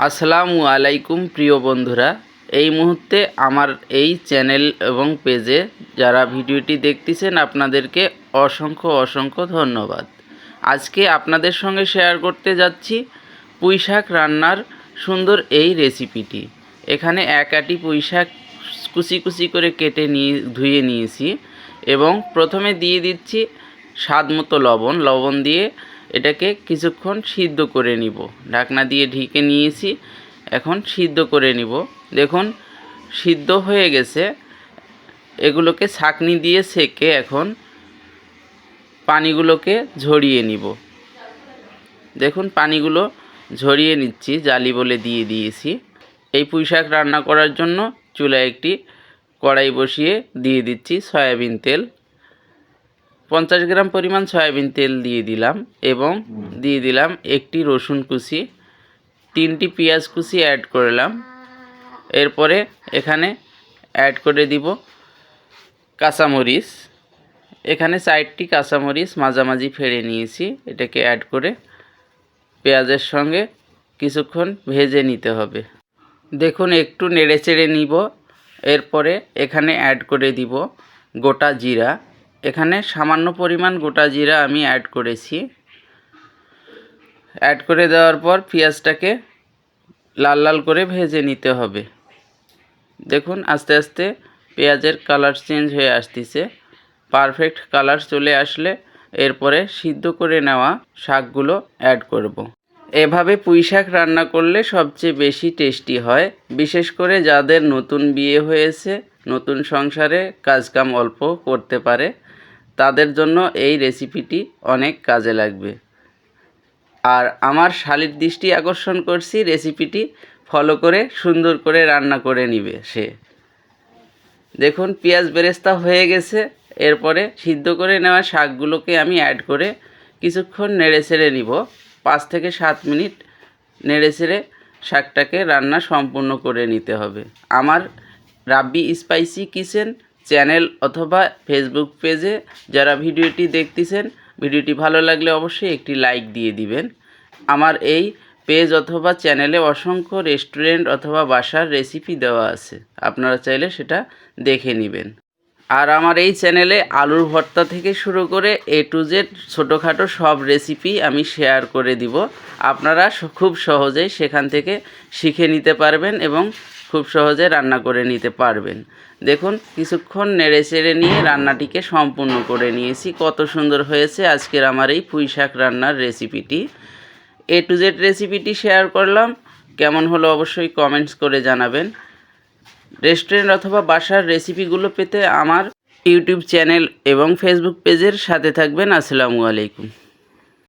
আসসালামু আলাইকুম প্রিয় বন্ধুরা, এই মুহূর্তে আমার এই চ্যানেল এবং পেজে যারা ভিডিওটি দেখতেছেন আপনাদেরকে অসংখ্য ধন্যবাদ। আজকে আপনাদের সঙ্গে শেয়ার করতে যাচ্ছি পুঁইশাক রান্নার সুন্দর এই রেসিপিটি। এখানে এক আটি পুঁইশাক কুচি করে কেটে ধুয়ে নিয়েছি এবং প্রথমে দিয়ে দিচ্ছি স্বাদ মতো লবণ দিয়ে এটাকে কিছুক্ষণ সিদ্ধ করে নিব। ঢাকনা দিয়ে ঢেকে নিয়েছি, এখন সিদ্ধ করে নিব। দেখুন সিদ্ধ হয়ে গেছে। এগুলোকে ছাঁকনি দিয়ে ছেঁকে এখন পানিগুলোকে ঝরিয়ে নিব। দেখুন পানিগুলো ঝরিয়ে নিচ্ছি, জালি বলে দিয়ে দিয়েছি। এই পুঁইশাক রান্না করার জন্য চুলায় একটি কড়াই বসিয়ে দিয়ে দিচ্ছি সয়াবিন তেল। 50 গ্রাম পরিমাণ সয়াবিন তেল দিয়ে দিলাম এবং দিয়ে দিলাম একটি রসুন কুচি, 3টি পেঁয়াজ কুচি অ্যাড করলাম। এরপরে এখানে অ্যাড করে দিব কাঁচামরিচ। এখানে 4টি কাঁচামরিচ মাঝামাঝি ফেড়ে নিয়েছি। এটাকে অ্যাড করে পেঁয়াজের সঙ্গে কিছুক্ষণ ভেজে নিতে হবে। দেখুন একটু নেড়েচেড়ে নিব। এরপরে এখানে অ্যাড করে দিব গোটা জিরা। এখানে সামান্য পরিমাণ গোটা জিরা আমি অ্যাড করেছি। অ্যাড করে দেওয়ার পর পেঁয়াজটাকে লাল করে ভেজে নিতে হবে। দেখুন আস্তে আস্তে পেঁয়াজের কালার চেঞ্জ হয়ে আসতেছে। পারফেক্ট কালার চলে আসলে এরপরে সিদ্ধ করে নেওয়া শাকগুলো অ্যাড করব। এভাবে পুঁইশাক রান্না করলে সবচেয়ে বেশি টেস্টি হয়। বিশেষ করে যাদের নতুন বিয়ে হয়েছে, নতুন সংসারে কাজকাম অল্প করতে পারে, তাদের জন্য এই রেসিপিটি অনেক কাজে লাগবে। আর আমার শালীর দৃষ্টি আকর্ষণ করছি, রেসিপিটি ফলো করে সুন্দর করে রান্না করে নিবে সে। দেখুন পেঁয়াজ বেরেস্তা হয়ে গেছে। এরপরে সিদ্ধ করে নেওয়া শাকগুলোকে আমি অ্যাড করে কিছুক্ষণ নেড়েচেড়ে নিব। 5 থেকে 7 মিনিট নেড়েচেড়ে শাকটাকে রান্না সম্পূর্ণ করে নিতে হবে। আমার রাব্বি স্পাইসি কিচেন চ্যানেল অথবা ফেসবুক পেজে যারা ভিডিওটি দেখতেছেন, ভিডিওটি ভালো লাগলে অবশ্যই একটি লাইক দিয়ে দিবেন। আমার এই পেজ অথবা চ্যানেলে অসংখ্য রেস্টুরেন্ট অথবা বাসার রেসিপি দেওয়া আছে, আপনারা চাইলে সেটা দেখে নেবেন। আর আমার এই চ্যানেলে আলুর ভর্তা থেকে শুরু করে A to Z ছোটোখাটো সব রেসিপি আমি শেয়ার করে দিব। আপনারা খুব সহজেই সেখান থেকে শিখে নিতে পারবেন এবং খুব সহজে রান্না করে নিতে পারবেন। দেখুন কিছুক্ষণ নেড়েচেড়ে নিয়ে রান্নাটিকে সম্পূর্ণ করে নিয়েছি। কত সুন্দর হয়েছে আজকের আমার এই পুঁইশাক রান্নার রেসিপিটি। A to Z রেসিপিটি শেয়ার করলাম, কেমন হলো অবশ্যই কমেন্টস করে জানাবেন। রেস্টুরেন্ট অথবা বাসার রেসিপিগুলো পেতে আমার ইউটিউব চ্যানেল এবং ফেসবুক পেজের সাথে থাকবেন। আসসালামু আলাইকুম।